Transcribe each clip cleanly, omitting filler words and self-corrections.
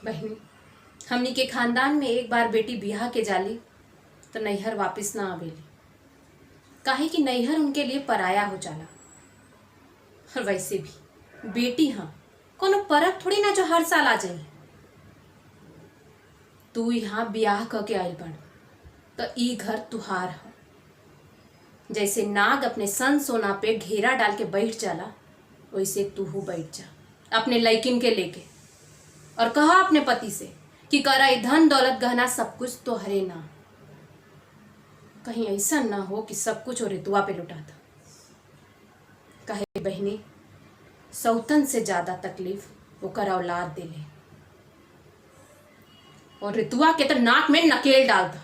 बहनी, हमनी के खानदान में एक बार बेटी बियाह के जाली तो नैहर वापस ना आवेली। काहे कि नैहर उनके लिए पराया हो जाला। और वैसे भी बेटी हाँ कोनो परब थोड़ी ना जो हर साल आ जाई। तू यहाँ बियाह क के आइल बड़ तो ई घर तुहार ह। जैसे नाग अपने सन सोना पे घेरा डाल के बैठ जाला, वैसे तू बैठ जा अपने लड़किन के लेके और कहा अपने पति से कि करा धन दौलत गहना सब कुछ तो हरे ना। कहीं ऐसा ना हो कि सब कुछ और रितुआ पे लुटा था। कहे बहनी, सौतन से ज्यादा तकलीफ ओकर औलाद दिले और रितुआ के तो नाक में नकेल डाल था,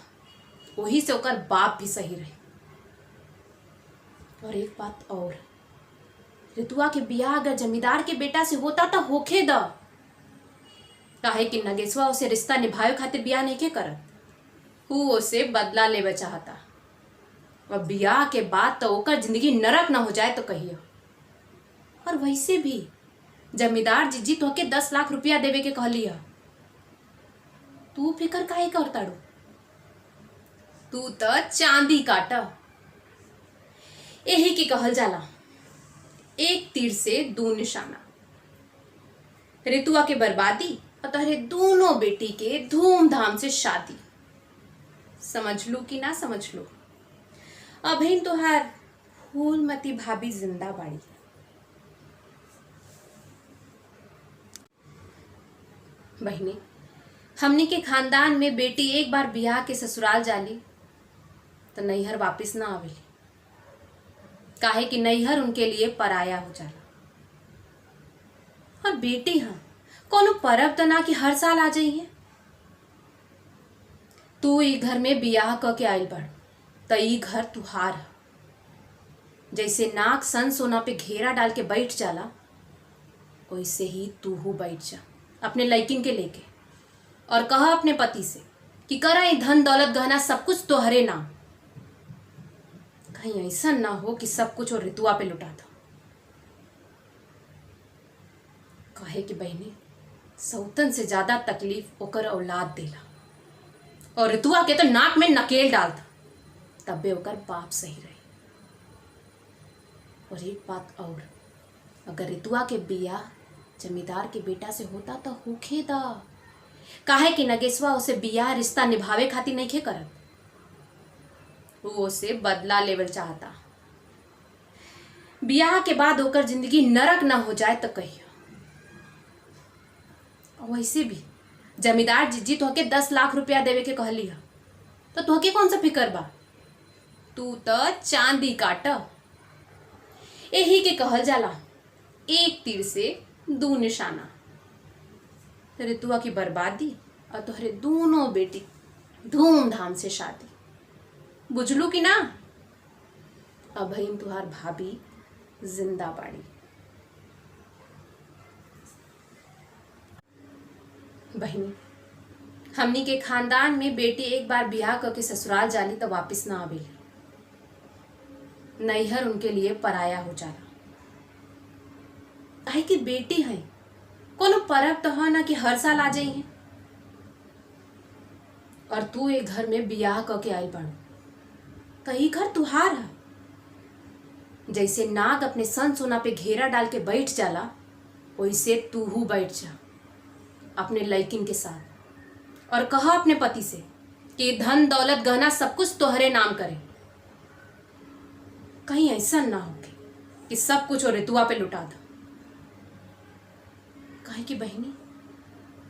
वही से ओकर बाप भी सही रहे। और एक बात और, रितुआ के बियाह अगर जमींदार के बेटा से होता तो होखे द। काहे कि नगेशवा उसे रिश्ता निभावे खातिर बियाह नहीं के करत, वो उसे बदला लेवे चाहता। और बियाह के बाद तो ओकर जिंदगी नरक ना हो जाए तो कहियो। और वैसे भी जमींदार जीजी तोहके 10 लाख रुपया देवे के कहली है। तू फिकर काहे करताड़ू? तू तो चांदी काटा। यही की कहल जाला, एक तीर से दो निशाना। रितुआ के बर्बादी और तोहरे दोनों बेटी के धूमधाम से शादी। समझ लू कि ना समझ लू? अभी तोहार फूलमती भाभी जिंदा बाड़ी। बहनी, हमनी के खानदान में बेटी एक बार बियाह के ससुराल जाली तो नैहर वापस ना आवेली। काहे कि नैहर उनके लिए पराया हो जाला। और बेटी हाँ कोनो परब तो ना कि हर साल आ जाइए। तू ई घर में बियाह क के आइल बड़ तो ई घर तुहार है। जैसे नाग सन सोना पे घेरा डाल के बैठ जाला, वैसे ही तू बैठ जा अपने लड़किन के लेके और कहा अपने पति से कि करा ई धन दौलत गहना सब कुछ तोहरे नाम। कहीं ऐसा ना हो कि सब कुछ और रितुआ पे लुटा था। कहे कि बहनी, सौतन से ज्यादा तकलीफ ओकर औलाद देला और रितुआ के तो नाक में नकेल डालता, तबे ओकर बाप सही रहे। और एक बात और, अगर रितुआ के बियाह जमींदार के बेटा से होता तो होखे दा। काहे कि नगेशवा उसे बियाह रिश्ता निभावे खातिर नहीं खे करत, वो उसे बदला लेवल चाहता। बियाह के बाद होकर जिंदगी नरक ना हो जाए तो कहियो। वैसे भी जमींदार जीजी तोहके 10 लाख रुपया देवे के कहली है तो तोहके कौन सा फिकर बा? तू तो चांदी काट। यही के कहल जाला, एक तीर से दो निशाना। रितुआ की बर्बादी और तोहरे दोनों बेटी धूमधाम से शादी। बुझलू कि ना? अभी तुहार भाभी जिंदा बाड़ी। बहनी, हमनी के खानदान में बेटी एक बार बियाह करके ससुराल जाली तो वापस ना आवेली। नैहर उनके लिए पराया हो जाला। काहे कि बेटी है कोनो परब तो है ना कि हर साल आ जाई है। और तू एक घर में बियाह करके आई बड़ तो ई घर तुहार है। जैसे नाग अपने सन सोना पे घेरा डाल के बैठ जाला, वैसे तू बैठ जा अपने लड़किन के साथ और कहा अपने पति से कि धन दौलत गहना सब कुछ तोहरे नाम करे। कहीं ऐसा ना हो कि सब कुछ और रितुआ पे लुटा दो। काहे कि बहनी,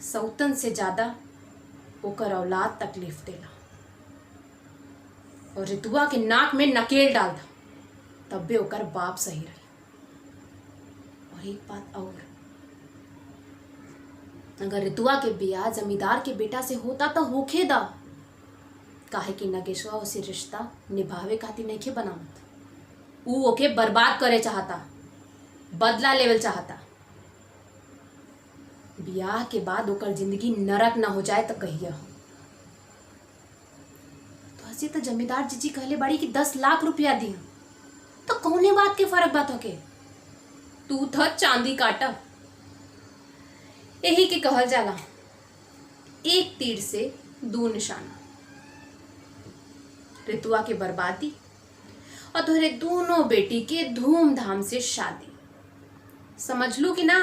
सौतन से ज्यादा ओकर औलाद तकलीफ देला और रितुआ के नाक में नकेल डाल दा, तब भी ओकर बाप सही रहे। और एक बात और, अगर रितुआ के बियाह जमींदार के बेटा से होता तो होखे दा। काहे कि नगेशवा उसे रिश्ता निभावे खातिर नहीं के बनावत, ऊ ओके बर्बाद करे चाहता, बदला लेवल चाहता। बियाह के बाद ओकर जिंदगी नरक ना हो जाए तो कहिया। तो हसी तो जमींदार जीजी कहले बाड़ी कि 10 लाख रुपया दी, तो कौने बात के फर्क बात होके? तू था चांदी काटा। यही के कहल जाला, एक तीर से दो निशाना, रितुआ के बर्बादी और तोहरे दोनों बेटी के धूमधाम से शादी। समझ लू कि ना?